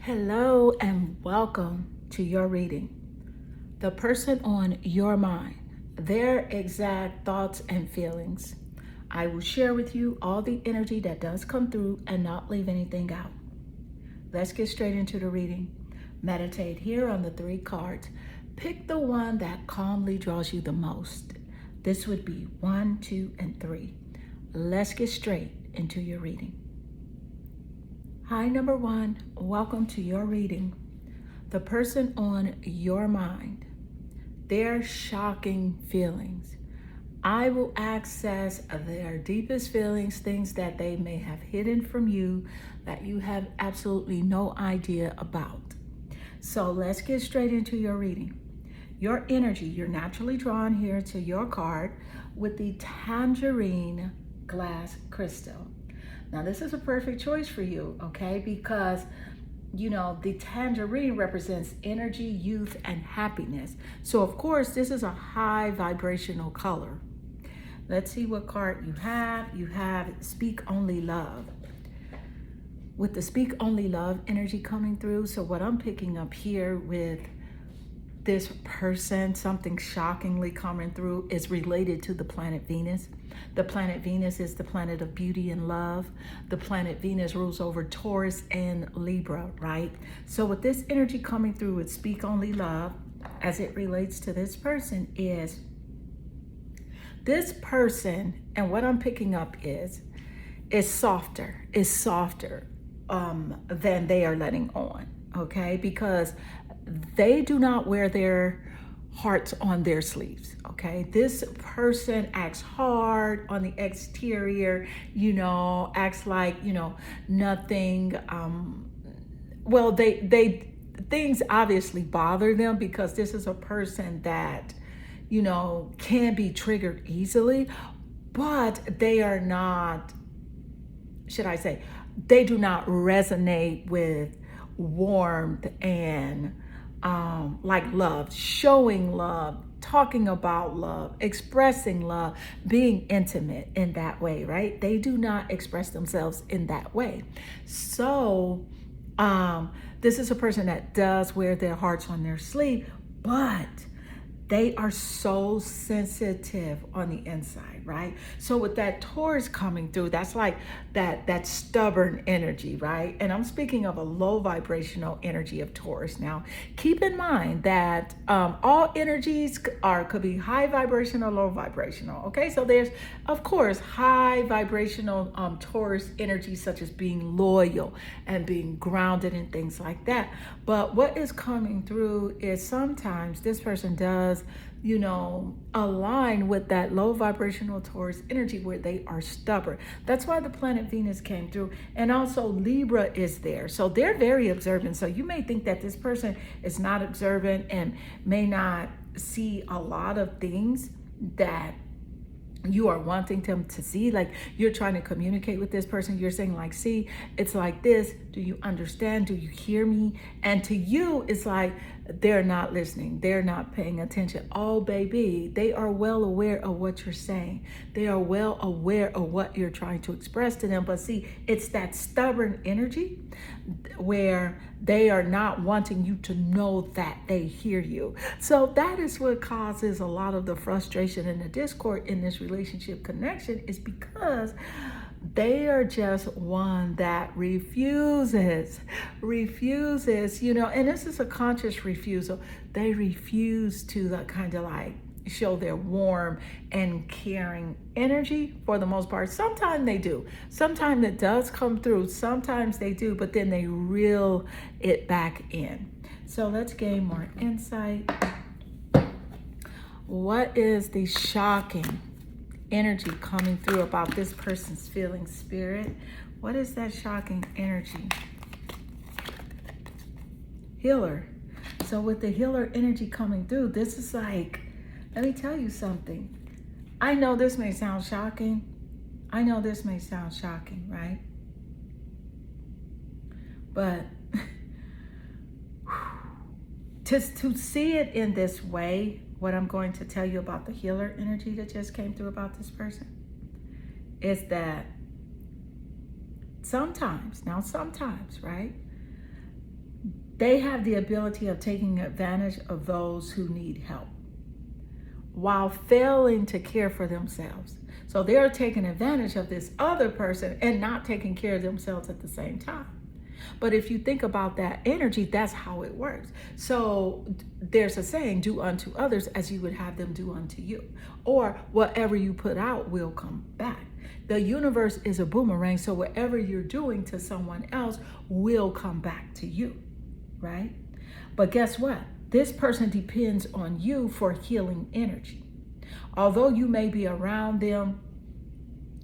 Hello and welcome to your reading. The person on your mind, their exact thoughts and feelings. I will share with you all the energy that does come through and not leave anything out. Let's get straight into the reading. Meditate here on the 3 cards. Pick the one that calmly draws you the most. This would be 1, 2, and 3. Let's get straight into your reading. Hi, number 1, welcome to your reading. The person on your mind, their shocking feelings. I will access their deepest feelings, things that they may have hidden from you that you have absolutely no idea about. So let's get straight into your reading. Your energy, you're naturally drawn here to your card with the tangerine glass crystal. Now, this is a perfect choice for you, okay? Because, the tangerine represents energy, youth, and happiness. So, of course, this is a high vibrational color. Let's see what card you have. You have Speak Only Love. With the Speak Only Love energy coming through, so what I'm picking up here with this person, something shockingly coming through, is related to the planet Venus. The planet Venus is the planet of beauty and love. The planet Venus rules over Taurus and Libra, right? So with this energy coming through with Speak Only Love, as it relates to this person, is this person, and what I'm picking up is softer than they are letting on, okay? Because they do not wear their hearts on their sleeves, okay? This person acts hard on the exterior, acts like, nothing. Well, they things obviously bother them because this is a person that, can be triggered easily, but they are not, should I say, they do not resonate with warmth and like love, showing love, talking about love, expressing love, being intimate in that way, right? They do not express themselves in that way. So this is a person that does wear their hearts on their sleeve, but they are so sensitive on the inside, right? So with that Taurus coming through, that's like that stubborn energy, right? And I'm speaking of a low vibrational energy of Taurus. Now, keep in mind that all energies could be high vibrational, low vibrational, okay? So there's, of course, high vibrational Taurus energy, such as being loyal and being grounded and things like that. But what is coming through is sometimes this person does, align with that low vibrational Taurus energy where they are stubborn. That's why the planet Venus came through. And also Libra is there. So they're very observant. So you may think that this person is not observant and may not see a lot of things that you are wanting them to see. Like, you're trying to communicate with this person. You're saying like, see, it's like this. Do you understand? Do you hear me? And to you, it's like they're not listening. They're not paying attention. Oh, baby, they are well aware of what you're saying. They are well aware of what you're trying to express to them. But see, it's that stubborn energy where they are not wanting you to know that they hear you. So that is what causes a lot of the frustration and the discord in this relationship connection, is because they are just one that refuses, and this is a conscious refusal. They refuse to kind of like show their warm and caring energy for the most part. Sometimes they do. Sometimes it does come through. Sometimes they do, but then they reel it back in. So let's gain more insight. What is the shocking energy coming through about this person's feeling, spirit? What is that shocking energy? Healer. So with the healer energy coming through, this is like, let me tell you something. I know this may sound shocking. Right? But to see it in this way, what I'm going to tell you about the healer energy that just came through about this person is that sometimes, right? They have the ability of taking advantage of those who need help while failing to care for themselves. So they're taking advantage of this other person and not taking care of themselves at the same time. But if you think about that energy, that's how it works. So there's a saying, do unto others as you would have them do unto you. Or whatever you put out will come back. The universe is a boomerang, so whatever you're doing to someone else will come back to you, right? But guess what? This person depends on you for healing energy. Although you may be around them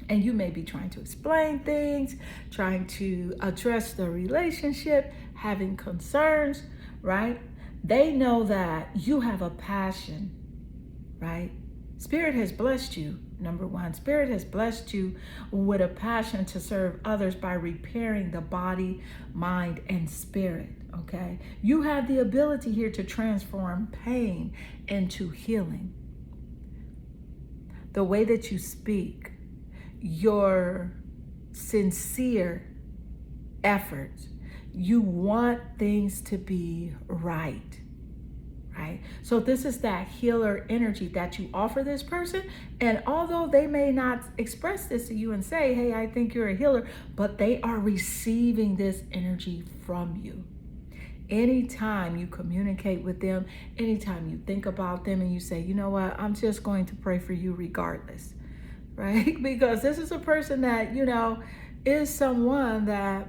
and you may be trying to explain things, trying to address the relationship, having concerns, right? They know that you have a passion, right? Spirit has blessed you. Number one, Spirit has blessed you with a passion to serve others by repairing the body, mind, and spirit, okay? You have the ability here to transform pain into healing. The way that you speak, your sincere efforts, you want things to be right. Right? So this is that healer energy that you offer this person. And although they may not express this to you and say, hey, I think you're a healer, but they are receiving this energy from you. Anytime you communicate with them, anytime you think about them and you say, you know what, I'm just going to pray for you regardless, right? Because this is a person that, you know, is someone that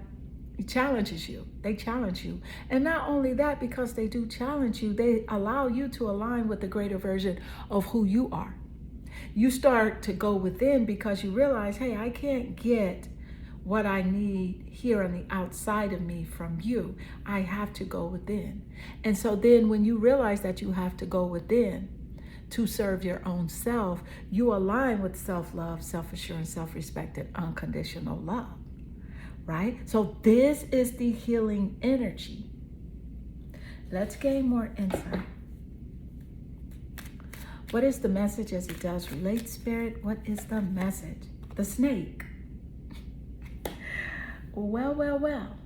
challenges you. They challenge you. And not only that, because they do challenge you, they allow you to align with the greater version of who you are. You start to go within because you realize, hey, I can't get what I need here on the outside of me from you. I have to go within. And so then when you realize that you have to go within to serve your own self, you align with self-love, self-assurance, self-respect, and unconditional love. Right? So this is the healing energy. Let's gain more insight. What is the message as it does relate, Spirit? What is the message? The snake. Well, well, well.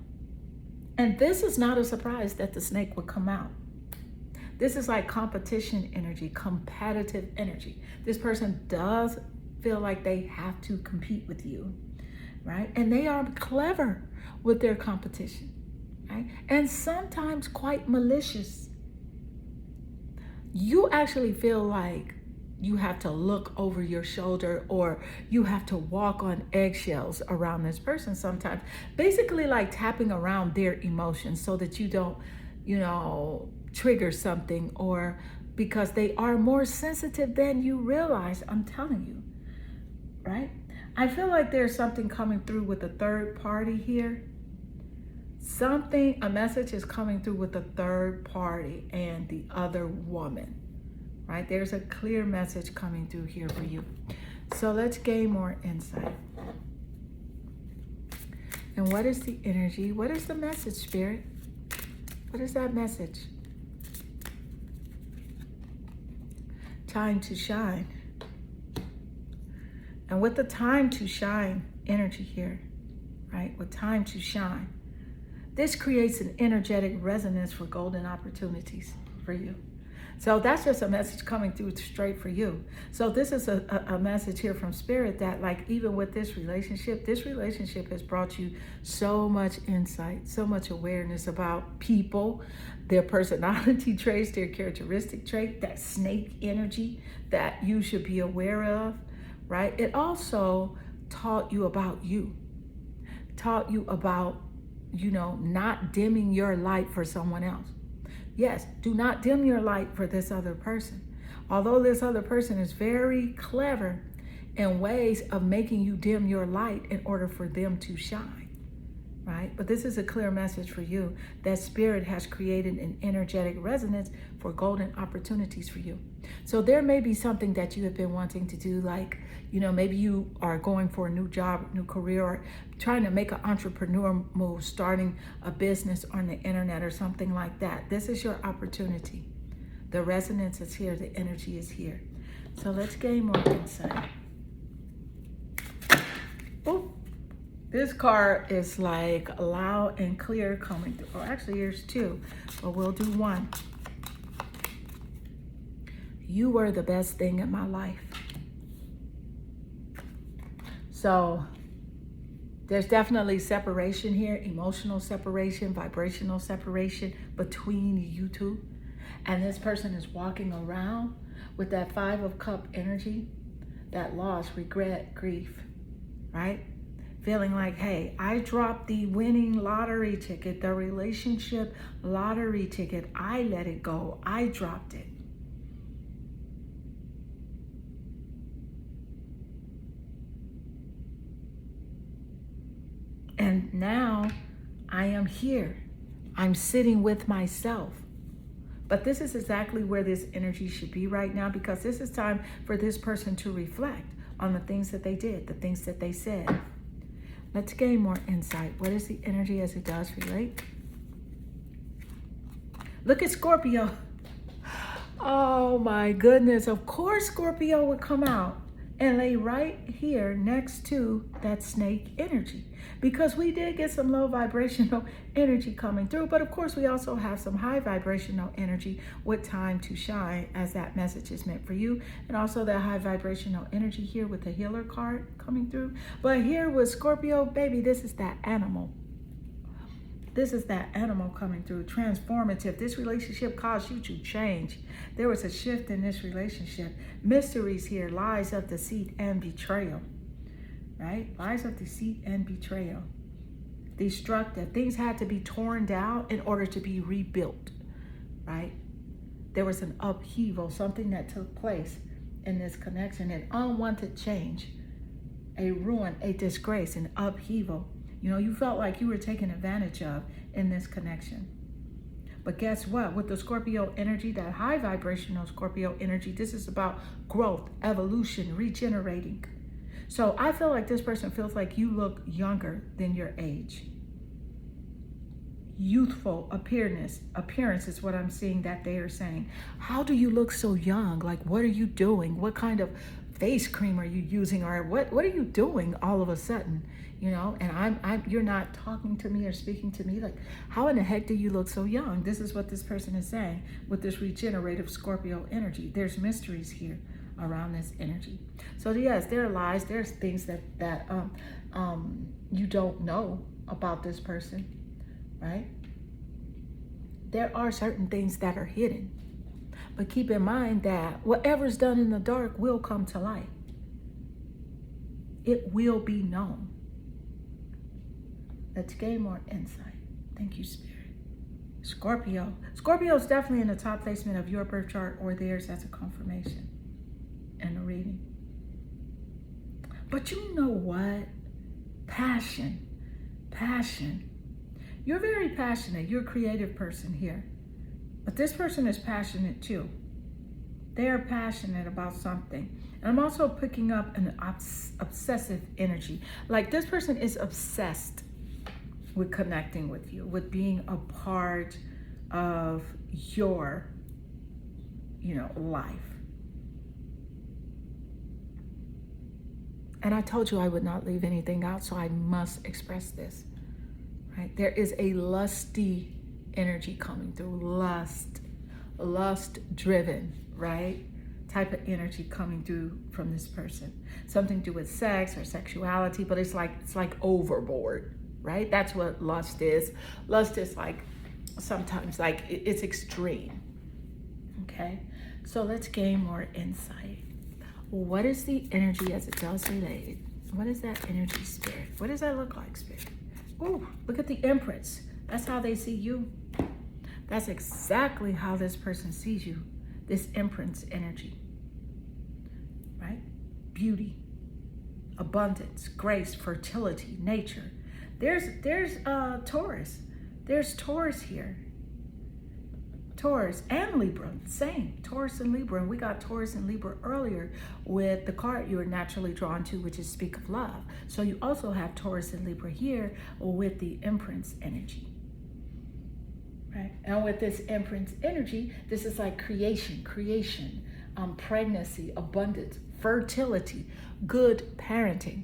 And this is not a surprise that the snake would come out. This is like competition energy, competitive energy. This person does feel like they have to compete with you. Right? And they are clever with their competition, right? And sometimes quite malicious. You actually feel like you have to look over your shoulder or you have to walk on eggshells around this person sometimes. Basically like tapping around their emotions so that you don't, you know, trigger something, or because they are more sensitive than you realize, I'm telling you, right? I feel like there's something coming through with the third party here. A message is coming through with the third party and the other woman, right? There's a clear message coming through here for you. So let's gain more insight. And what is the energy? What is the message, Spirit? What is that message? Time to shine. And with the time to shine energy here, right? With time to shine, this creates an energetic resonance for golden opportunities for you. So that's just a message coming through straight for you. So this is a message here from Spirit that, like, even with this relationship has brought you so much insight, so much awareness about people, their personality traits, their characteristic trait, that snake energy that you should be aware of. Right? It also taught you about you, taught you about, you know, not dimming your light for someone else. Yes, do not dim your light for this other person. Although this other person is very clever in ways of making you dim your light in order for them to shine. Right? But this is a clear message for you that Spirit has created an energetic resonance for golden opportunities for you. So there may be something that you have been wanting to do, like, you know, maybe you are going for a new job, new career, or trying to make an entrepreneur move, starting a business on the internet or something like that. This is your opportunity. The resonance is here. The energy is here. So let's gain more insight. Oh, This card is like loud and clear coming through. Or actually, here's two, but we'll do one. You were the best thing in my life. So there's definitely separation here, emotional separation, vibrational separation between you two. And this person is walking around with that 5 of Cups energy, that loss, regret, grief, right? Feeling like, hey, I dropped the winning lottery ticket, the relationship lottery ticket. I let it go. I dropped it. And now I am here. I'm sitting with myself. But this is exactly where this energy should be right now, because this is time for this person to reflect on the things that they did, the things that they said. Let's gain more insight. What is the energy as it does relate? Look at Scorpio. Oh my goodness. Of course Scorpio would come out and lay right here next to that snake energy, because we did get some low vibrational energy coming through, but of course we also have some high vibrational energy with time to shine, as that message is meant for you, and also that high vibrational energy here with the healer card coming through. But here with Scorpio, baby, this is that animal. This is that animal coming through, transformative. This relationship caused you to change. There was a shift in this relationship. Mysteries here, lies of deceit and betrayal, right? Lies of deceit and betrayal. Destructive. Things had to be torn down in order to be rebuilt, right? There was an upheaval, something that took place in this connection, an unwanted change, a ruin, a disgrace, an upheaval. You know, you felt like you were taken advantage of in this connection. But guess what? With the Scorpio energy, that high vibrational Scorpio energy, this is about growth, evolution, regenerating. So I feel like this person feels like you look younger than your age. Youthful appearance is what I'm seeing that they are saying. How do you look so young? Like, what are you doing? What kind of face cream are you using? Or what are you doing all of a sudden? You know, and you're not talking to me or speaking to me. Like, how in the heck do you look so young? This is what this person is saying with this regenerative Scorpio energy. There's mysteries here around this energy. So yes, there are lies. There's things that you don't know about this person, right? There are certain things that are hidden. But keep in mind that whatever's done in the dark will come to light. It will be known. Let's gain more insight. Thank you, Spirit. Scorpio. Scorpio is definitely in the top placement of your birth chart or theirs as a confirmation and a reading. But you know what? Passion. You're very passionate. You're a creative person here. But this person is passionate too. They are passionate about something. And I'm also picking up an obsessive energy. Like, this person is obsessed with connecting with you, with being a part of your, life. And I told you I would not leave anything out, so I must express this, right? There is a lusty energy coming through, lust driven, right? Type of energy coming through from this person. Something to do with sex or sexuality, but it's like overboard, right? That's what lust is. Lust is like sometimes like it's extreme. Okay, so let's gain more insight. What is the energy as it does relate? What is that energy, Spirit? What does that look like, Spirit? Oh, look at the Empress. That's how they see you. That's exactly how this person sees you. This Empress energy, right? Beauty, abundance, grace, fertility, nature. There's Taurus. There's Taurus here. Taurus and Libra, same. Taurus and Libra. And we got Taurus and Libra earlier with the card you are naturally drawn to, which is Speak of Love. So you also have Taurus and Libra here with the Empress energy. Right? And with this Empress energy, this is like creation, pregnancy, abundance, fertility, good parenting.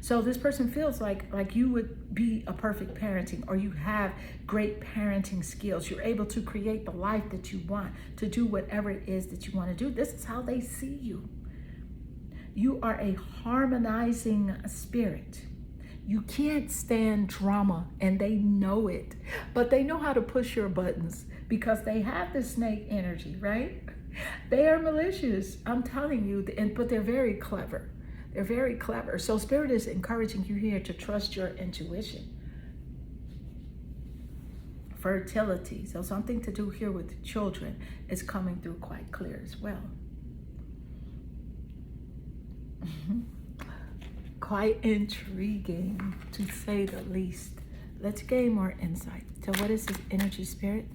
So this person feels like you would be a perfect parenting, or you have great parenting skills. You're able to create the life that you want, to do whatever it is that you want to do. This is how they see you. You are a harmonizing spirit. You can't stand drama, and they know it, but they know how to push your buttons because they have the snake energy, right? They are malicious, I'm telling you, but they're very clever. They're very clever. So Spirit is encouraging you here to trust your intuition. Fertility, so something to do here with children is coming through quite clear as well. Quite intriguing, to say the least. Let's gain more insight. So what is this energy, Spirit?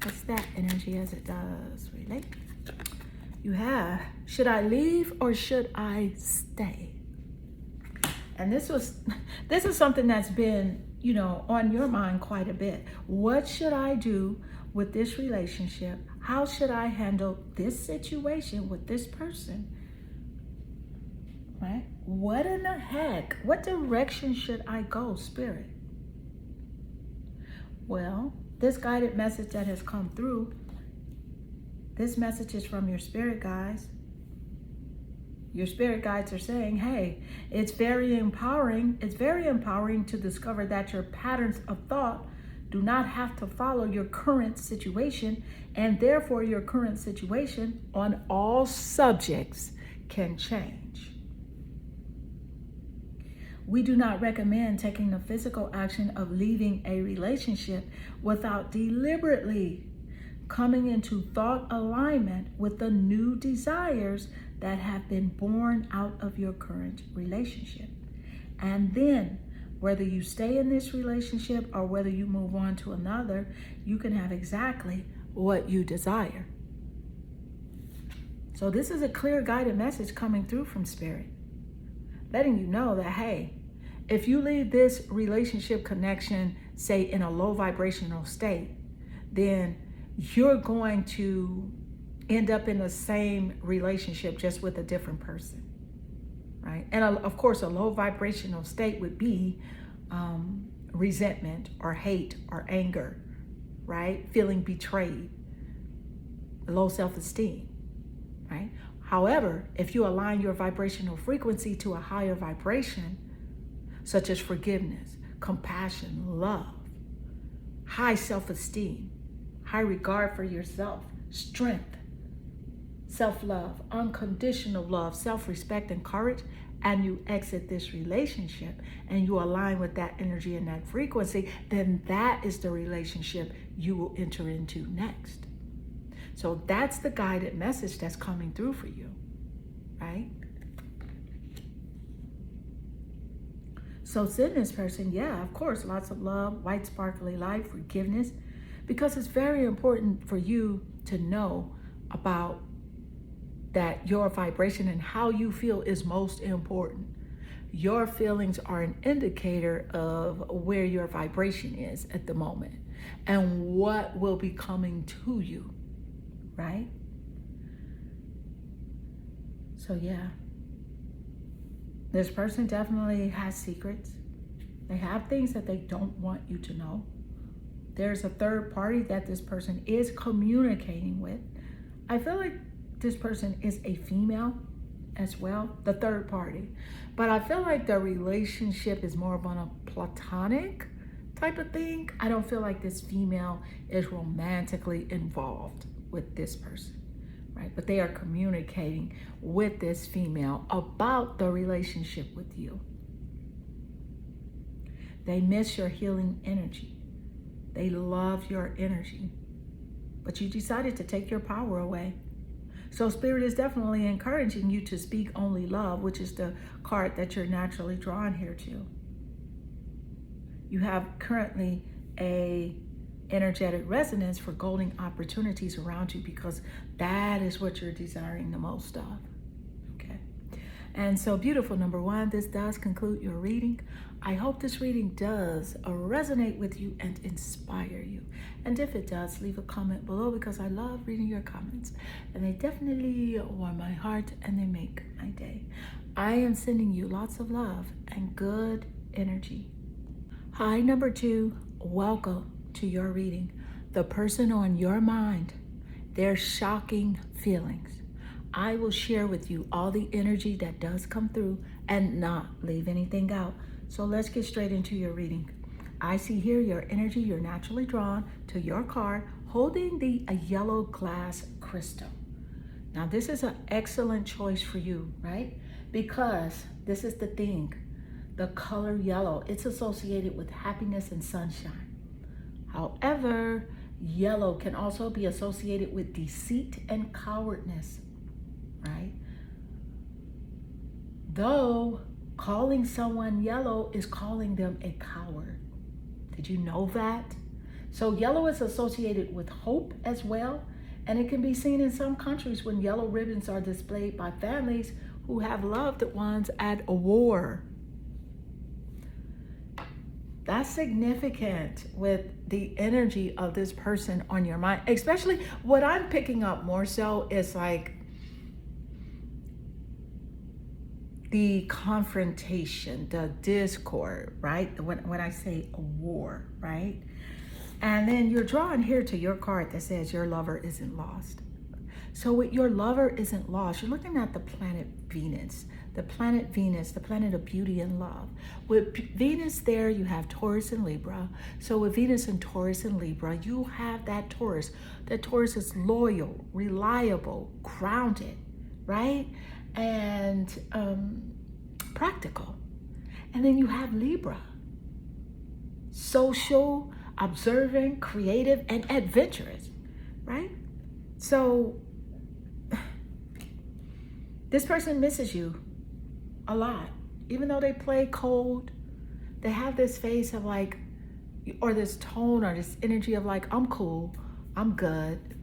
What's that energy as it does relate? You have, should I leave or should I stay? And this is something that's been, on your mind quite a bit. What should I do with this relationship? How should I handle this situation with this person? Right? What in the heck? What direction should I go, Spirit? Well, this guided message that has come through, this message is from your spirit guides. Your spirit guides are saying, hey, it's very empowering. It's very empowering to discover that your patterns of thought do not have to follow your current situation, and therefore your current situation on all subjects can change. We do not recommend taking the physical action of leaving a relationship without deliberately coming into thought alignment with the new desires that have been born out of your current relationship. And then, whether you stay in this relationship or whether you move on to another, you can have exactly what you desire. So this is a clear guided message coming through from Spirit, letting you know that, hey, if you leave this relationship connection, say in a low vibrational state, then you're going to end up in the same relationship, just with a different person, right? And of course, a low vibrational state would be resentment or hate or anger, right? Feeling betrayed, low self-esteem, right? However, if you align your vibrational frequency to a higher vibration, such as forgiveness, compassion, love, high self-esteem, high regard for yourself, strength, self-love, unconditional love, self-respect, and courage, and you exit this relationship and you align with that energy and that frequency, then that is the relationship you will enter into next. So that's the guided message that's coming through for you, right? So send this person, yeah, of course, lots of love, white sparkly light, forgiveness, because it's very important for you to know about that your vibration and how you feel is most important. Your feelings are an indicator of where your vibration is at the moment and what will be coming to you, right? So yeah, this person definitely has secrets. They have things that they don't want you to know. There's a third party that this person is communicating with. I feel like this person is a female as well, the third party. But I feel like the relationship is more of on a platonic type of thing. I don't feel like this female is romantically involved with this person, right? But they are communicating with this female about the relationship with you. They miss your healing energy. They love your energy, but you decided to take your power away. So Spirit is definitely encouraging you to speak only love, which is the card that you're naturally drawn here to. You have currently a energetic resonance for golden opportunities around you because that is what you're desiring the most of. Okay. And so beautiful, number one, this does conclude your reading. I hope this reading does resonate with you and inspire you. And if it does, leave a comment below because I love reading your comments. And they definitely warm my heart and they make my day. I am sending you lots of love and good energy. Hi, number 2, welcome to your reading. The person on your mind, their shocking feelings. I will share with you all the energy that does come through and not leave anything out. So let's get straight into your reading. I see here your energy, you're naturally drawn to your card holding a yellow glass crystal. Now this is an excellent choice for you, right? Because this is the thing. The color yellow, it's associated with happiness and sunshine. However, yellow can also be associated with deceit and cowardness, right? Though calling someone yellow is calling them a coward. Did you know that? So yellow is associated with hope as well, and it can be seen in some countries when yellow ribbons are displayed by families who have loved ones at a war. That's significant with the energy of this person on your mind. Especially what I'm picking up more so is like the confrontation, the discord, right? When I say a war, right? And then you're drawn here to your card that says your lover isn't lost. So with your lover isn't lost, you're looking at the planet Venus, the planet of beauty and love. With Venus there, you have Taurus and Libra. So with Venus and Taurus and Libra, you have that Taurus. That Taurus is loyal, reliable, grounded, right? And practical. And then you have Libra, social, observant, creative, and adventurous, right? So this person misses you a lot. Even though they play cold, they have this face of like, or this tone or this energy of like, I'm cool, I'm good.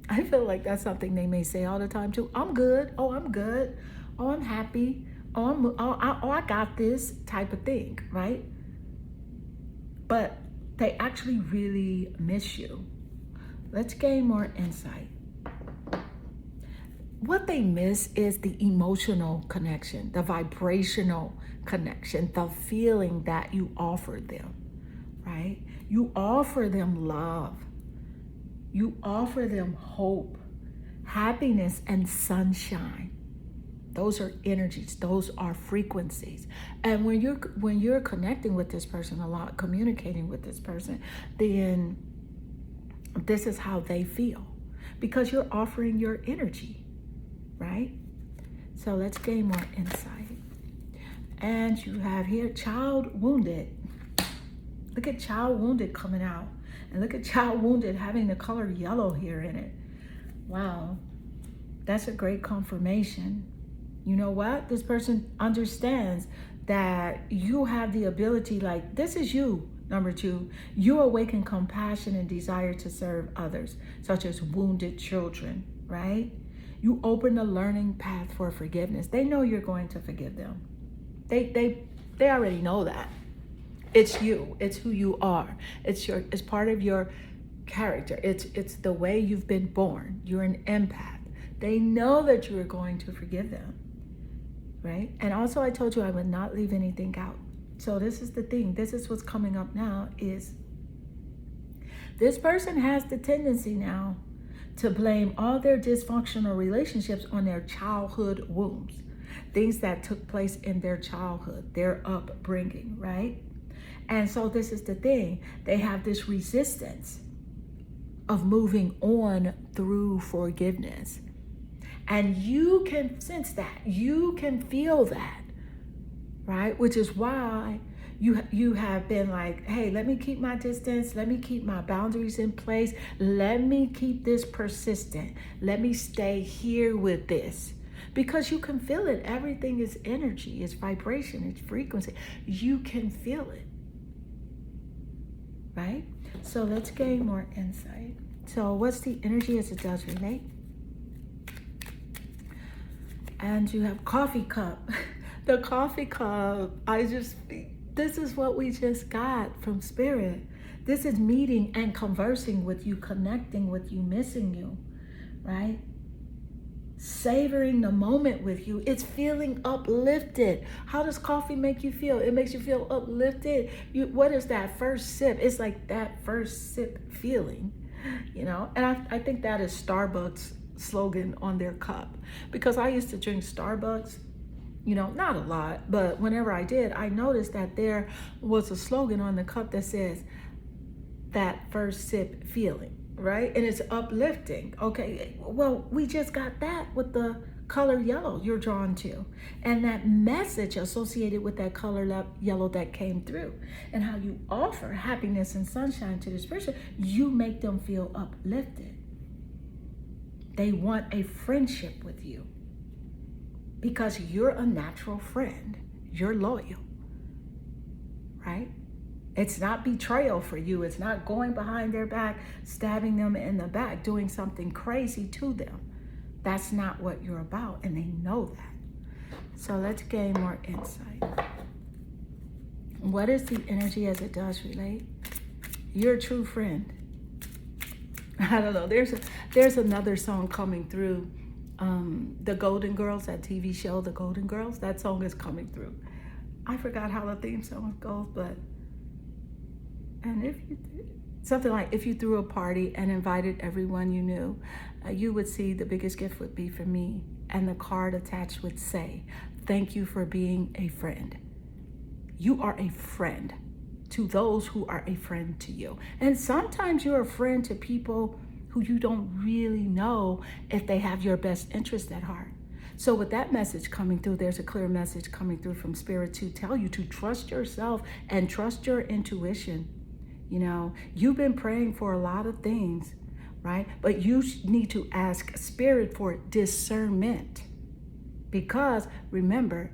I feel like that's something they may say all the time too. I'm good. Oh, I'm good. Oh, I'm happy. I got this type of thing, right? But they actually really miss you. Let's gain more insight. What they miss is the emotional connection, the vibrational connection, the feeling that you offer them, right? You offer them love. You offer them hope, happiness, and sunshine. Those are energies. Those are frequencies. And when you're connecting with this person a lot, communicating with this person, then this is how they feel because you're offering your energy, right? So let's gain more insight. And you have here child wounded. Look at child wounded coming out. And look at child wounded having the color yellow here in it. Wow, that's a great confirmation. You know what? This person understands that you have the ability, like this is you, number 2. You awaken compassion and desire to serve others, such as wounded children, right? You open a learning path for forgiveness. They know you're going to forgive them. They already know that. It's you. It's who you are. It's part of your character. It's the way you've been born. You're an empath. They know that you are going to forgive them, right? And also I told you I would not leave anything out. So this is the thing. This is what's coming up now is this person has the tendency now to blame all their dysfunctional relationships on their childhood wounds, things that took place in their childhood, their upbringing, right? And so this is the thing. They have this resistance of moving on through forgiveness. And you can sense that. You can feel that, right? Which is why you have been like, hey, let me keep my distance. Let me keep my boundaries in place. Let me keep this persistent. Let me stay here with this. Because you can feel it. Everything is energy. It's vibration. It's frequency. You can feel it. Right? So let's gain more insight. So what's the energy as it does relate? And you have coffee cup. The coffee cup, this is what we just got from Spirit. This is meeting and conversing with you, connecting with you, missing you, right? savoring the moment with you. It's feeling uplifted. How does coffee make you feel? It makes you feel uplifted. What is that first sip? It's like that first sip feeling, and I think that is Starbucks slogan on their cup, because I used to drink Starbucks, not a lot, but whenever I did, I noticed that there was a slogan on the cup that says that first sip feeling, right? And it's uplifting. Okay, well, we just got that with the color yellow you're drawn to, and that message associated with that color yellow that came through, and how you offer happiness and sunshine to this person. You make them feel uplifted. They want a friendship with you because you're a natural friend. You're loyal, right? It's not betrayal for you. It's not going behind their back, stabbing them in the back, doing something crazy to them. That's not what you're about, and they know that. So let's gain more insight. What is the energy as it does relate? You're a true friend. I don't know. There's another song coming through. The Golden Girls, that TV show, The Golden Girls, that song is coming through. I forgot how the theme song goes, but something like, if you threw a party and invited everyone you knew, you would see the biggest gift would be for me, and the card attached would say, "Thank you for being a friend." You are a friend to those who are a friend to you. And sometimes you're a friend to people who you don't really know if they have your best interest at heart. So with that message coming through, there's a clear message coming through from Spirit to tell you to trust yourself and trust your intuition. You've been praying for a lot of things, right? But you need to ask Spirit for discernment, because remember,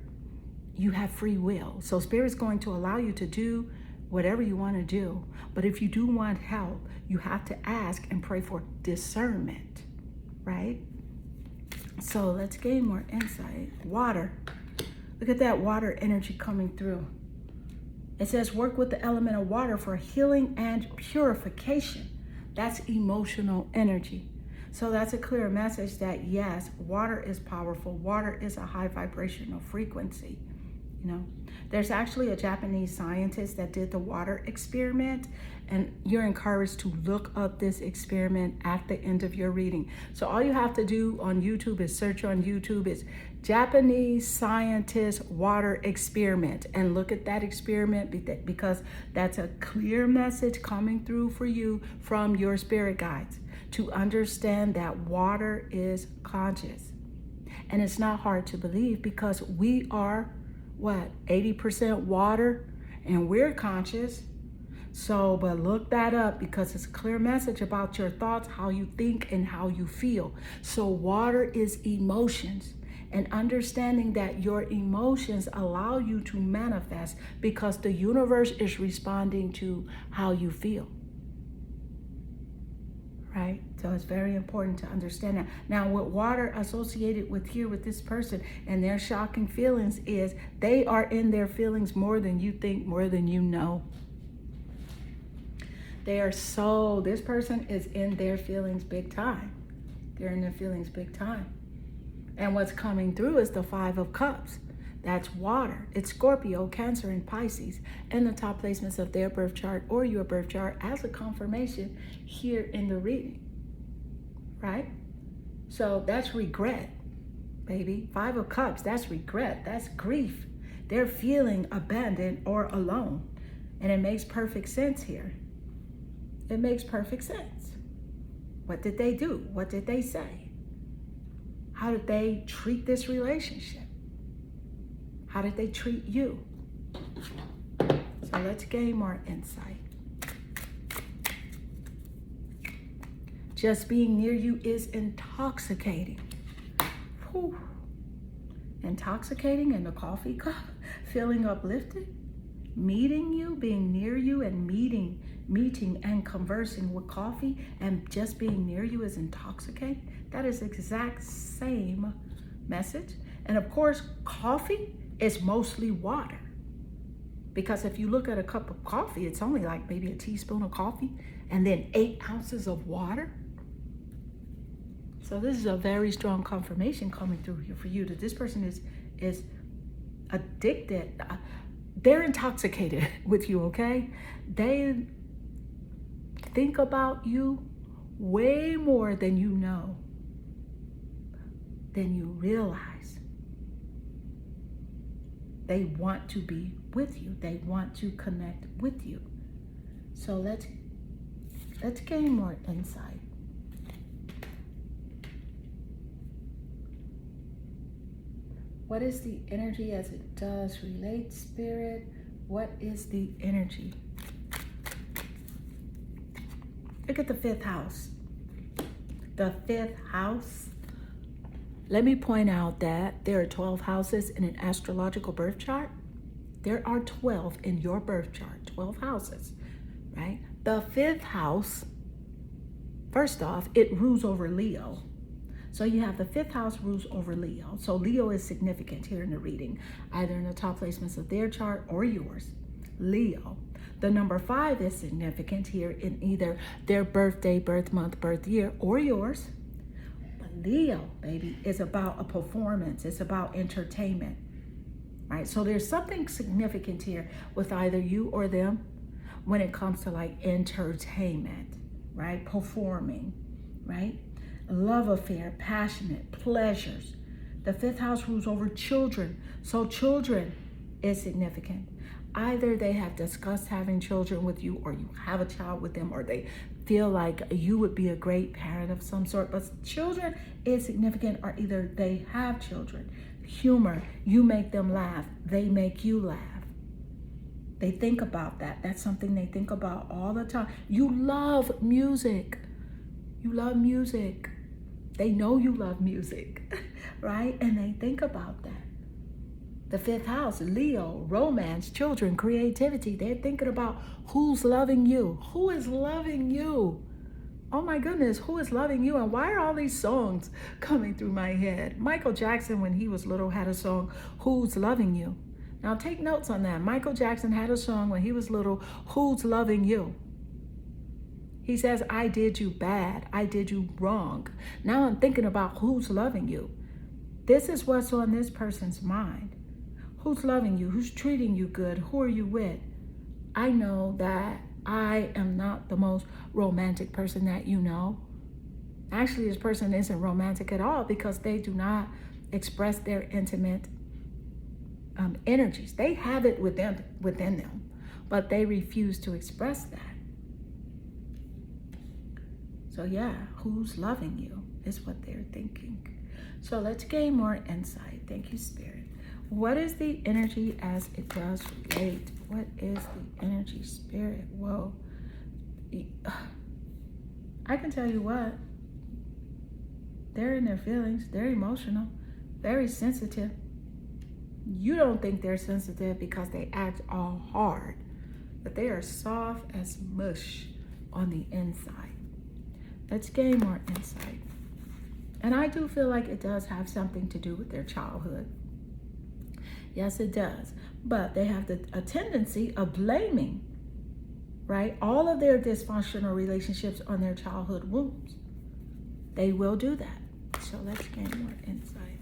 you have free will. So Spirit's going to allow you to do whatever you want to do. But if you do want help, you have to ask and pray for discernment, right? So let's gain more insight. Water. Look at that water energy coming through. It says, work with the element of water for healing and purification. That's emotional energy. So that's a clear message that yes, water is powerful. Water is a high vibrational frequency. There's actually a Japanese scientist that did the water experiment, and you're encouraged to look up this experiment at the end of your reading. So all you have to do on YouTube is search on YouTube is Japanese scientist water experiment, and look at that experiment, because that's a clear message coming through for you from your spirit guides to understand that water is conscious. And it's not hard to believe, because we are 80% water, and we're conscious. So, but look that up, because it's a clear message about your thoughts, how you think, and how you feel. So water is emotions, and understanding that your emotions allow you to manifest, because the universe is responding to how you feel. Right? So it's very important to understand that. Now, what water associated with here with this person and their shocking feelings is they are in their feelings more than you think, more than you know. This person is in their feelings big time. They're in their feelings big time. And what's coming through is the 5 of Cups. That's water. It's Scorpio, Cancer, and Pisces, and the top placements of their birth chart or your birth chart as a confirmation here in the reading, right? So that's regret, baby. 5 of Cups, that's regret. That's grief. They're feeling abandoned or alone. And it makes perfect sense here. It makes perfect sense. What did they do? What did they say? How did they treat this relationship? How did they treat you? So let's gain more insight. Just being near you is intoxicating. Whew. Intoxicating in the coffee cup, feeling uplifted, meeting you, being near you, and meeting and conversing with coffee, and just being near you is intoxicating. That is the exact same message. And of course, coffee is mostly water, because if you look at a cup of coffee, it's only like maybe a teaspoon of coffee and then 8 ounces of water. So this is a very strong confirmation coming through here for you that this person is addicted. They're intoxicated with you, okay? They think about you way more than you know, than you realize. They want to be with you. They want to connect with you. So let's gain more insight. What is the energy as it does relate, Spirit? What is the energy? Look at the 5th house. The 5th house. Let me point out that there are 12 houses in an astrological birth chart. There are 12 in your birth chart, 12 houses, right? The 5th house, first off, it rules over Leo. So you have the 5th house rules over Leo. So Leo is significant here in the reading, either in the top placements of their chart or yours. Leo. The number 5 is significant here in either their birthday, birth month, birth year, or yours. But Leo, baby, is about a performance. It's about entertainment, right? So there's something significant here with either you or them when it comes to like entertainment, right? Performing, right? Love affair, passionate, pleasures. The 5th house rules over children. So children is significant. Either they have discussed having children with you, or you have a child with them, or they feel like you would be a great parent of some sort. But children is significant, or either they have children. Humor, you make them laugh. They make you laugh. They think about that. That's something they think about all the time. You love music. You love music. They know you love music, right? And they think about that. The 5th house, Leo, romance, children, creativity. They're thinking about who's loving you. Who is loving you? Oh my goodness, who is loving you? And why are all these songs coming through my head? Michael Jackson, when he was little, had a song, Who's Loving You? Now take notes on that. Michael Jackson had a song when he was little, Who's Loving You? He says, I did you bad. I did you wrong. Now I'm thinking about who's loving you. This is what's on this person's mind. Who's loving you? Who's treating you good? Who are you with? I know that I am not the most romantic person that you know. Actually, this person isn't romantic at all because they do not express their intimate energies. They have it within them, but they refuse to express that. So yeah, who's loving you is what they're thinking. So let's gain more insight. Thank you, Spirit. What is the energy as it does relate? What is the energy, Spirit? Whoa. I can tell you what. They're in their feelings. They're emotional. Very sensitive. You don't think they're sensitive because they act all hard. But they are soft as mush on the inside. Let's gain more insight. And I do feel like it does have something to do with their childhood. Yes, it does. But they have a tendency of blaming, right, all of their dysfunctional relationships on their childhood wounds. They will do that. So let's gain more insight.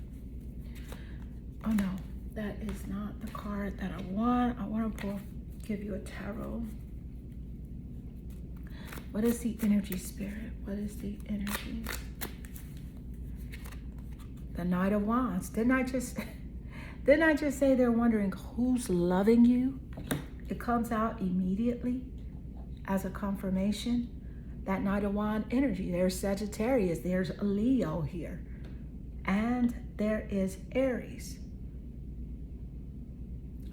Oh no, that is not the card that I want. I want to give you a tarot. What is the energy, Spirit? What is the energy? The Knight of Wands. Didn't I just say they're wondering who's loving you? It comes out immediately as a confirmation. That Knight of Wands energy. There's Sagittarius. There's a Leo here. And there is Aries.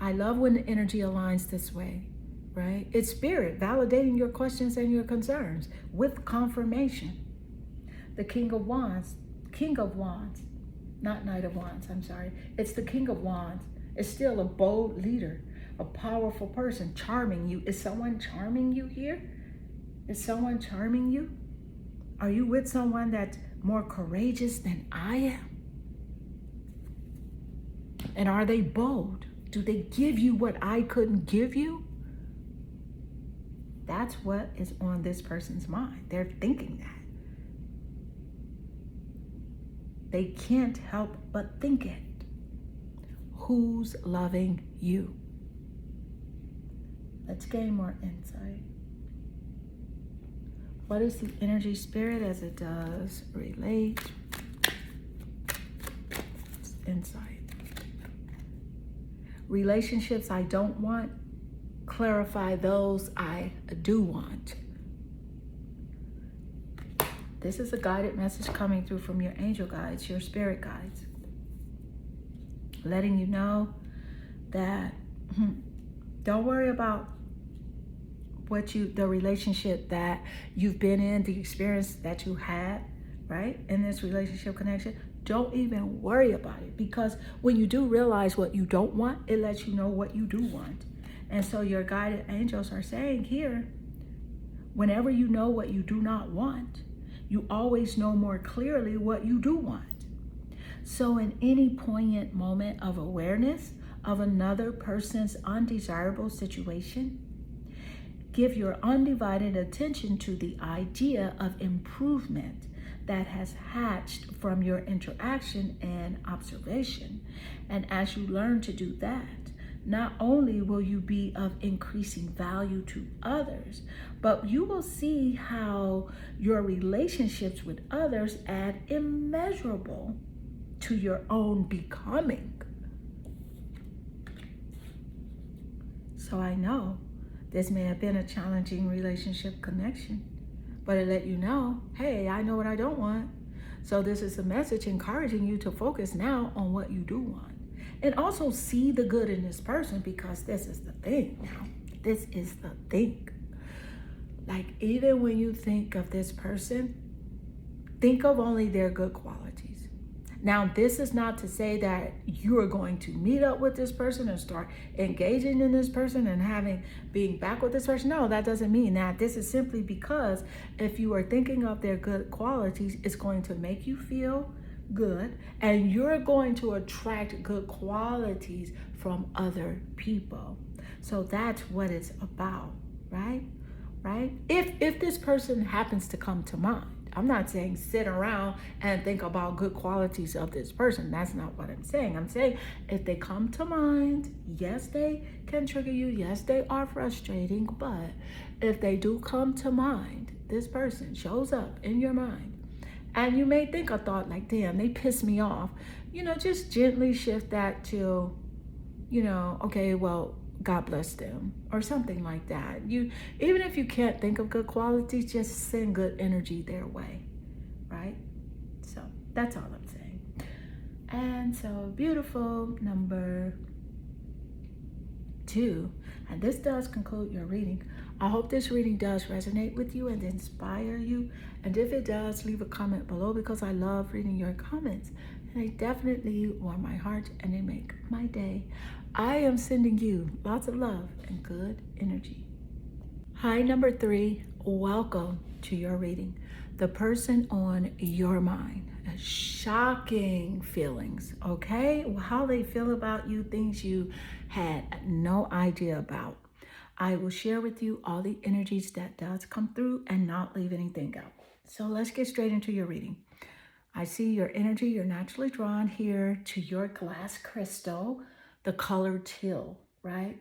I love when the energy aligns this way. Right? It's Spirit validating your questions and your concerns with confirmation. The King of Wands, not Knight of Wands, I'm sorry. It's the King of Wands. It's still a bold leader, a powerful person, charming you. Is someone charming you here? Is someone charming you? Are you with someone that's more courageous than I am? And are they bold? Do they give you what I couldn't give you? That's what is on this person's mind. They're thinking that. They can't help but think it. Who's loving you? Let's gain more insight. What is the energy spirit as it does relate? Insight. Relationships I don't want, clarify those I do want. This is a guided message coming through from your angel guides, your spirit guides, letting you know that don't worry about the relationship that you've been in, the experience that you had, right, in this relationship connection. Don't even worry about it, because when you do realize what you don't want, it lets you know what you do want. And so your guided angels are saying here, whenever you know what you do not want, you always know more clearly what you do want. So in any poignant moment of awareness of another person's undesirable situation, give your undivided attention to the idea of improvement that has hatched from your interaction and observation. And as you learn to do that, not only will you be of increasing value to others, but you will see how your relationships with others add immeasurable to your own becoming. So I know this may have been a challenging relationship connection, but it let you know, hey, I know what I don't want. So this is a message encouraging you to focus now on what you do want. And also see the good in this person, because this is the thing now. This is the thing. Like, even when you think of this person, think of only their good qualities. Now, this is not to say that you are going to meet up with this person and start engaging in this person and being back with this person. No, that doesn't mean that. This is simply because if you are thinking of their good qualities, it's going to make you feel good, and you're going to attract good qualities from other people. So that's what it's about, right? If this person happens to come to mind, I'm not saying sit around and think about good qualities of this person. That's not what I'm saying. I'm saying if they come to mind, yes, they can trigger you. Yes, they are frustrating. But if they do come to mind, this person shows up in your mind, and you may think a thought like, damn, they piss me off. Just gently shift that to, okay, well, God bless them, or something like that. Even if you can't think of good qualities, just send good energy their way, right? So that's all I'm saying. And so beautiful, number 2, and this does conclude your reading. I hope this reading does resonate with you and inspire you. And if it does, leave a comment below, because I love reading your comments. And they definitely warm my heart and they make my day. I am sending you lots of love and good energy. Hi, number 3. Welcome to your reading. The person on your mind. Shocking feelings, okay? How they feel about you, things you had no idea about. I will share with you all the energies that does come through and not leave anything out. So let's get straight into your reading. I see your energy. You're naturally drawn here to your glass crystal, the color teal, right?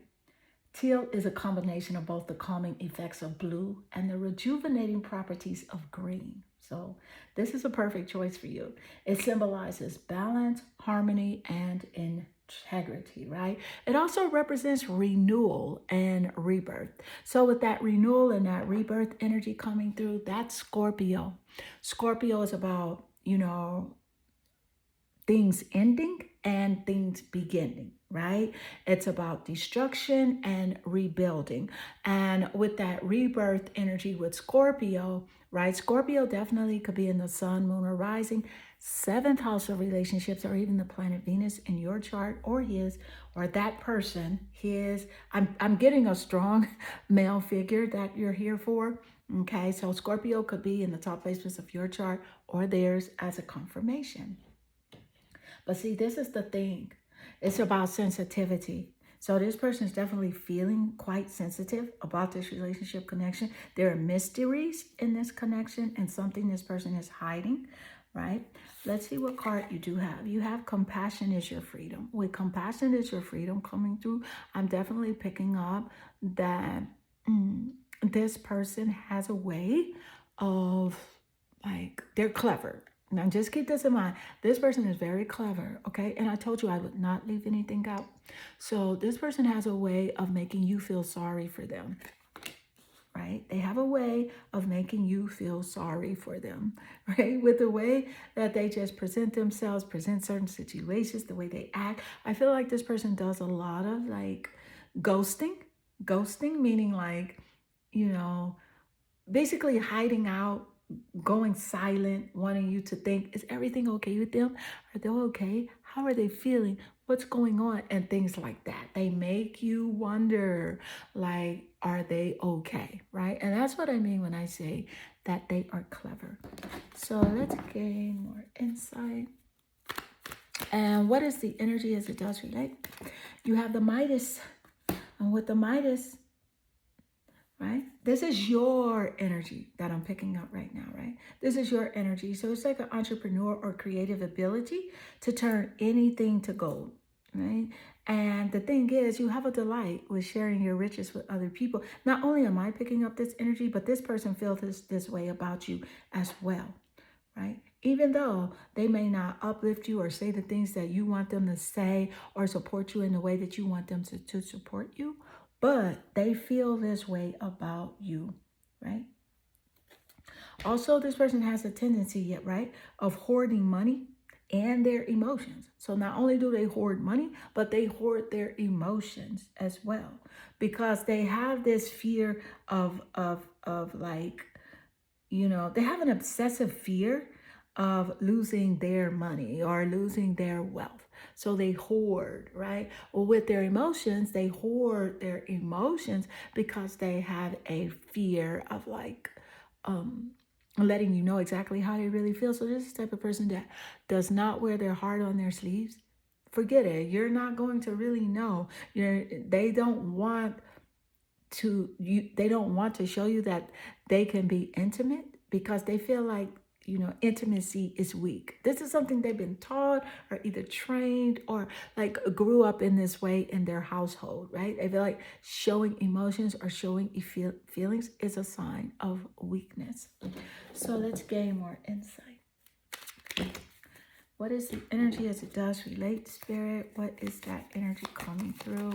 Teal is a combination of both the calming effects of blue and the rejuvenating properties of green. So this is a perfect choice for you. It symbolizes balance, harmony, and integrity, right? It also represents renewal and rebirth. So with that renewal and that rebirth energy coming through, that's Scorpio. Scorpio is about, things ending and things beginning, right? It's about destruction and rebuilding. And with that rebirth energy with Scorpio, right? Scorpio definitely could be in the sun, moon, or rising, 7th house of relationships, or even the planet Venus in your chart, or his, or that person, his. I'm getting a strong male figure that you're here for. Okay, so Scorpio could be in the top places of your chart or theirs as a confirmation. But see, this is the thing. It's about sensitivity. So this person is definitely feeling quite sensitive about this relationship connection. There are mysteries in this connection and something this person is hiding. right? Let's see what card you do have. You have compassion is your freedom. With compassion is your freedom coming through, I'm definitely picking up that this person has a way of, like, they're clever. Now, just keep this in mind. This person is very clever, okay? And I told you I would not leave anything out. So this person has a way of making you feel sorry for them, right? They have a way of making you feel sorry for them, right? With the way that they just present themselves, present certain situations, the way they act. I feel like this person does a lot of, like, ghosting. Ghosting meaning, like, basically hiding out, going silent, wanting you to think, is everything okay with them? Are they okay? How are they feeling? What's going on? And things like that. They make you wonder, like, are they okay? Right? And that's what I mean when I say that they are clever. So let's gain more insight. And what is the energy as it does relate? You have the Midas. And with the Midas, right? This is your energy that I'm picking up right now, right? This is your energy. So it's like an entrepreneur or creative ability to turn anything to gold, right? And the thing is, you have a delight with sharing your riches with other people. Not only am I picking up this energy, but this person feels this way about you as well, right? Even though they may not uplift you or say the things that you want them to say or support you in the way that you want them to support you, but they feel this way about you, right? Also, this person has a tendency, yet, right, of hoarding money and their emotions. So not only do they hoard money, but they hoard their emotions as well, because they have this fear of like, they have an obsessive fear of losing their money or losing their wealth. So they hoard, right? Well, with their emotions, they hoard their emotions because they have a fear of, like, letting you know exactly how they really feel. So this is the type of person that does not wear their heart on their sleeves. Forget it. You're not going to really know. They don't want to show you that they can be intimate because they feel like, intimacy is weak. This is something they've been taught or either trained or, like, grew up in this way in their household, right? They feel like showing emotions or showing feelings is a sign of weakness. So let's gain more insight. What is the energy as it does relate, Spirit? What is that energy coming through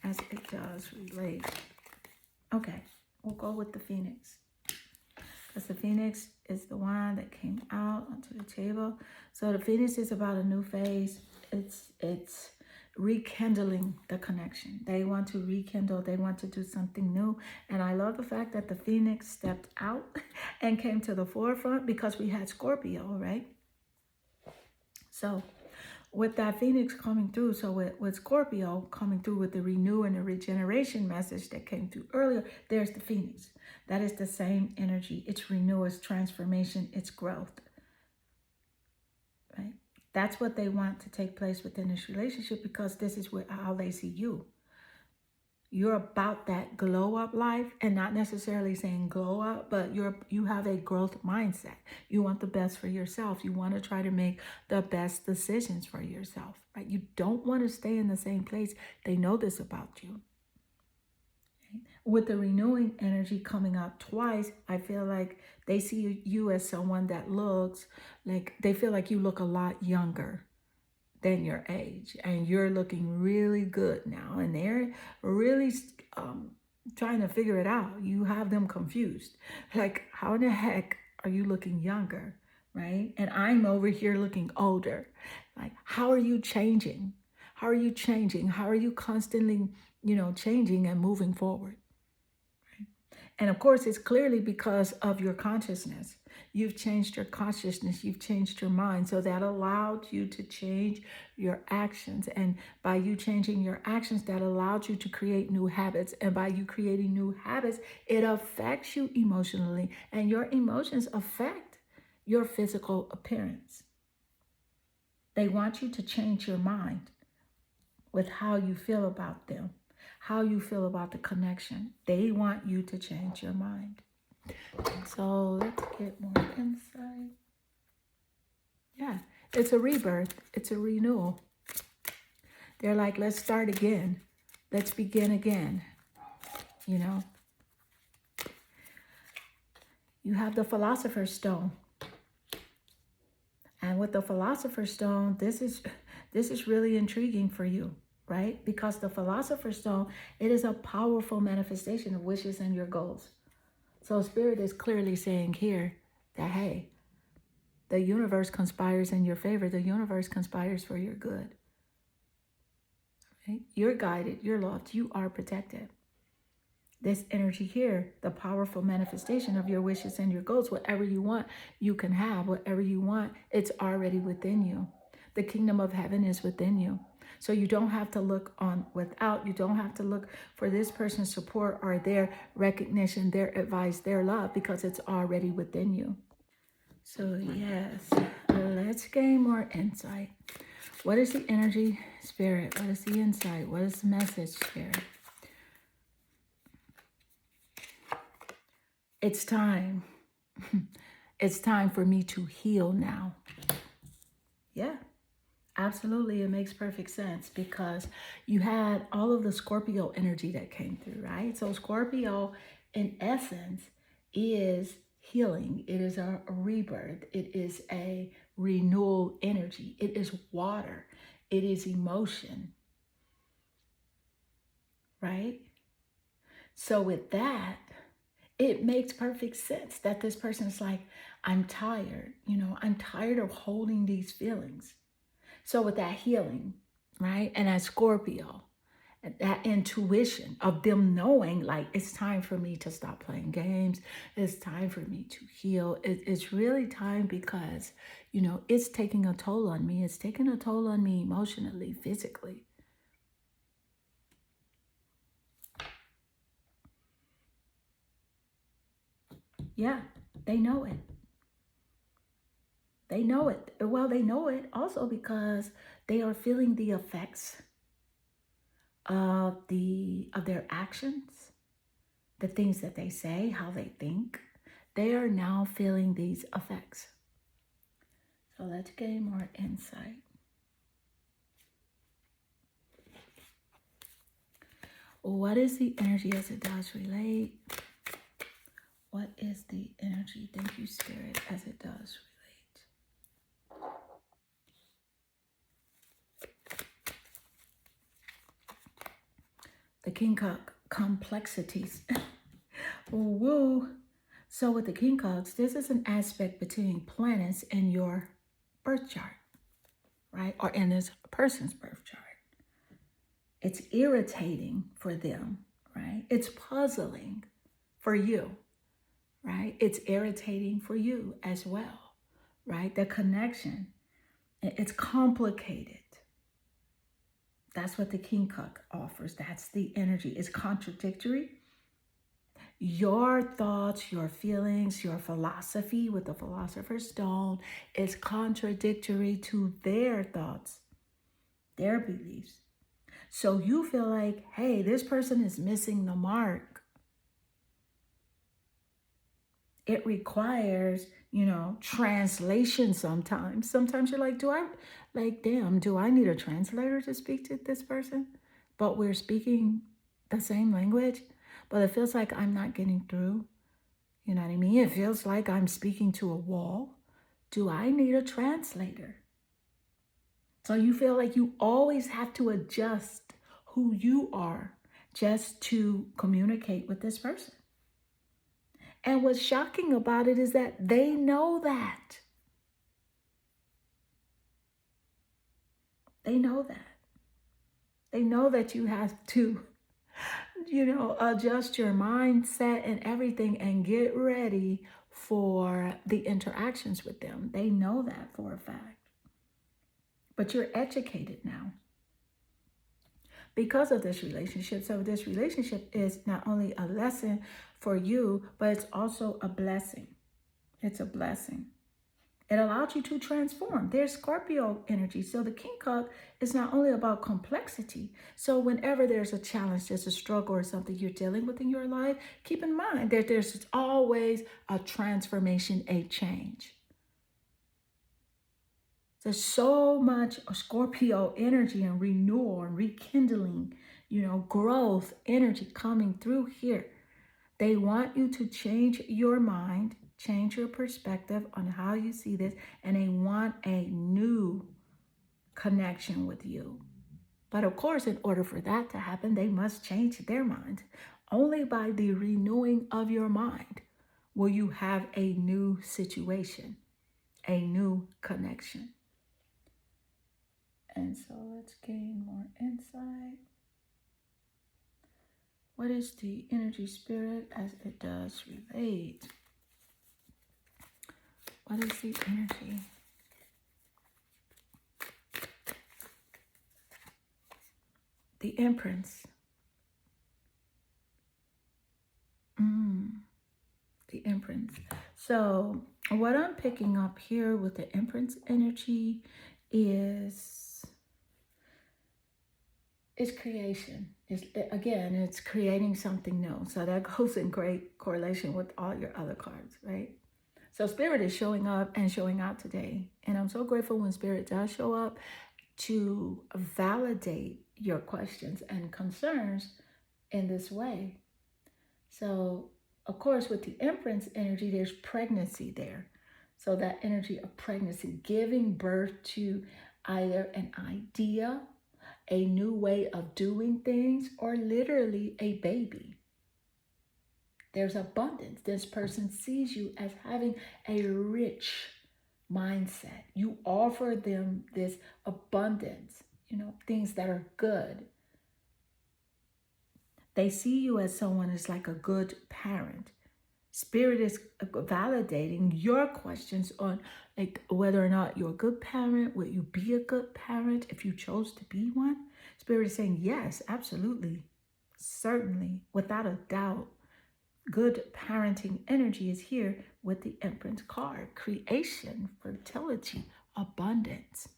as it does relate? Okay, we'll go with the Phoenix. Because the Phoenix is the one that came out onto the table. So the Phoenix is about a new phase. It's rekindling the connection. They want to rekindle. They want to do something new. And I love the fact that the Phoenix stepped out and came to the forefront because we had Scorpio, right? So with that Phoenix coming through, so with Scorpio coming through with the renew and the regeneration message that came through earlier, there's the Phoenix. That is the same energy. It's renewal, it's transformation, it's growth, right? That's what they want to take place within this relationship because this is how they see you. You're about that glow up life, and not necessarily saying glow up, but you have a growth mindset. You want the best for yourself. You want to try to make the best decisions for yourself, right? You don't want to stay in the same place. They know this about you. Okay? With the renewing energy coming out twice, I feel like they see you as someone that looks like, they feel like you look a lot younger than your age, and you're looking really good now, and they're really trying to figure it out. You have them confused, like, how in the heck are you looking younger, right? And I'm over here looking older. Like, how are you changing? How are you changing? How are you constantly, changing and moving forward? And of course, it's clearly because of your consciousness. You've changed your consciousness. You've changed your mind. So that allowed you to change your actions. And by you changing your actions, that allowed you to create new habits. And by you creating new habits, it affects you emotionally. And your emotions affect your physical appearance. They want you to change your mind with how you feel about them, how you feel about the connection. They want you to change your mind. So let's get more insight. Yeah, it's a rebirth. It's a renewal. They're like, let's start again. Let's begin again. You know, you have the Philosopher's Stone. And with the Philosopher's Stone, this is really intriguing for you, right? Because the Philosopher's Stone, it is a powerful manifestation of wishes and your goals. So Spirit is clearly saying here that, hey, the universe conspires in your favor. The universe conspires for your good. Right? You're guided. You're loved. You are protected. This energy here, the powerful manifestation of your wishes and your goals, whatever you want, you can have. Whatever you want, it's already within you. The kingdom of heaven is within you. So you don't have to look on without. You don't have to look for this person's support or their recognition, their advice, their love, because it's already within you. So yes, let's gain more insight. What is the energy, Spirit? What is the insight? What is the message, Spirit? It's time. It's time for me to heal now. Yeah, absolutely. It makes perfect sense because you had all of the Scorpio energy that came through, right? So Scorpio, in essence, is healing. It is a rebirth. It is a renewal energy. It is water. It is emotion, right? So with that, it makes perfect sense that this person is like, I'm tired, I'm tired of holding these feelings. So with that healing, right? And that Scorpio, that intuition of them knowing like, it's time for me to stop playing games. It's time for me to heal. It's really time because, it's taking a toll on me. It's taking a toll on me emotionally, physically. Yeah, they know it. They know it. Well, they know it also because they are feeling the effects of their actions, the things that they say, how they think. They are now feeling these effects. So let's gain more insight. What is the energy as it does relate? What is the energy? Thank you, Spirit, as it does relate. The King Cup, complexities. Woo. So with the King Cups, this is an aspect between planets in your birth chart, right? Or in this person's birth chart. It's irritating for them, right? It's puzzling for you, right? It's irritating for you as well, right? The connection, it's complicated. That's what the King Cup offers. That's the energy. It's contradictory. Your thoughts, your feelings, your philosophy with the Philosopher's Stone is contradictory to their thoughts, their beliefs. So you feel like, hey, this person is missing the mark. It requires, translation sometimes. Sometimes you're like, do I need a translator to speak to this person? But we're speaking the same language, but it feels like I'm not getting through. You know what I mean? It feels like I'm speaking to a wall. Do I need a translator? So you feel like you always have to adjust who you are just to communicate with this person. And what's shocking about it is that they know that. They know that. They know that you have to, adjust your mindset and everything and get ready for the interactions with them. They know that for a fact. But you're educated now because of this relationship. So this relationship is not only a lesson for you, but it's also a blessing. It's a blessing. It allowed you to transform. There's Scorpio energy. So the King Cup is not only about complexity. So whenever there's a challenge, there's a struggle or something you're dealing with in your life, keep in mind that there's always a transformation, a change. There's so much Scorpio energy and renewal and rekindling, growth energy coming through here. They want you to change your mind, change your perspective on how you see this, and they want a new connection with you. But of course, in order for that to happen, they must change their mind. Only by the renewing of your mind will you have a new situation, a new connection. And so let's gain more insight. What is the energy spirit as it does relate? What is the energy? The imprints. The imprints. So what I'm picking up here with the imprints energy is creation. It's creating something new. So that goes in great correlation with all your other cards, right? So Spirit is showing up and showing out today. And I'm so grateful when Spirit does show up to validate your questions and concerns in this way. So, of course, with the imprints energy, there's pregnancy there. So that energy of pregnancy, giving birth to either an idea, a new way of doing things, or literally a baby. There's abundance. This person sees you as having a rich mindset. You offer them this abundance, things that are good. They see you as someone who's like a good parent. Spirit is validating your questions on like whether or not you're a good parent. Will you be a good parent if you chose to be one? Spirit is saying yes, absolutely, certainly, without a doubt. Good parenting energy is here with the Empress card. Creation, fertility, abundance.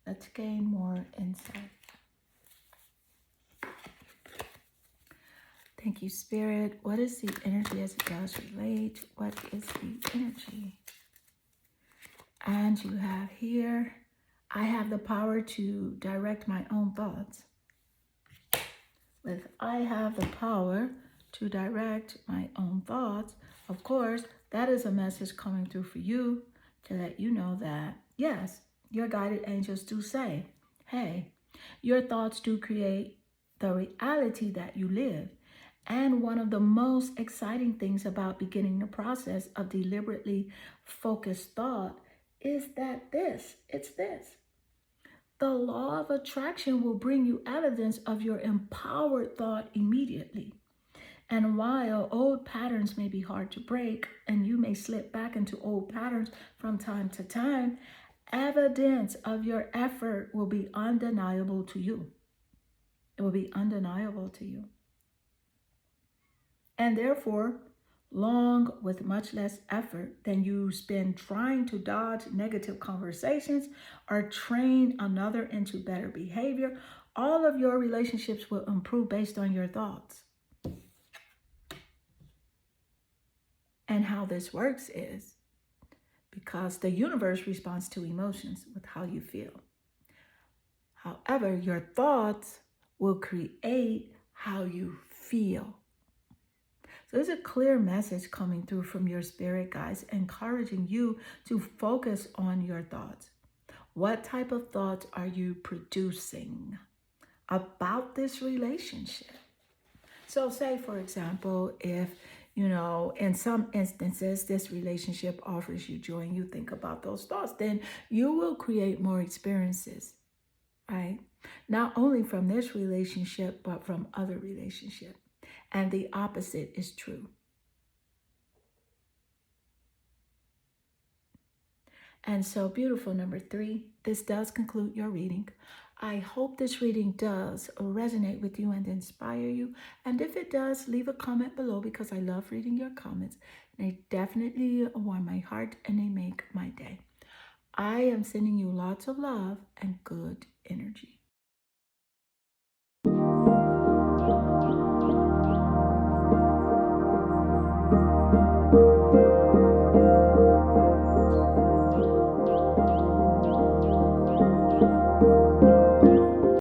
Let's gain more insight. Thank you, Spirit. What is the energy as it does relate? What is the energy? And you have here, I have the power to direct my own thoughts. With I have the power to direct my own thoughts, of course, that is a message coming through for you to let you know that, yes, your guided angels do say, hey, your thoughts do create the reality that you live. And one of the most exciting things about beginning the process of deliberately focused thought is that it's this. The law of attraction will bring you evidence of your empowered thought immediately. And while old patterns may be hard to break, and you may slip back into old patterns from time to time, evidence of your effort will be undeniable to you. It will be undeniable to you. And therefore, long with much less effort than you spend trying to dodge negative conversations or train another into better behavior, all of your relationships will improve based on your thoughts. And how this works is because the universe responds to emotions with how you feel. However, your thoughts will create how you feel. So there's a clear message coming through from your spirit guides, encouraging you to focus on your thoughts. What type of thoughts are you producing about this relationship? So say, for example, if, in some instances, this relationship offers you joy and you think about those thoughts, then you will create more experiences, right? Not only from this relationship, but from other relationships. And the opposite is true. And so, beautiful number 3, this does conclude your reading. I hope this reading does resonate with you and inspire you. And if it does, leave a comment below because I love reading your comments. They definitely warm my heart and they make my day. I am sending you lots of love and good energy.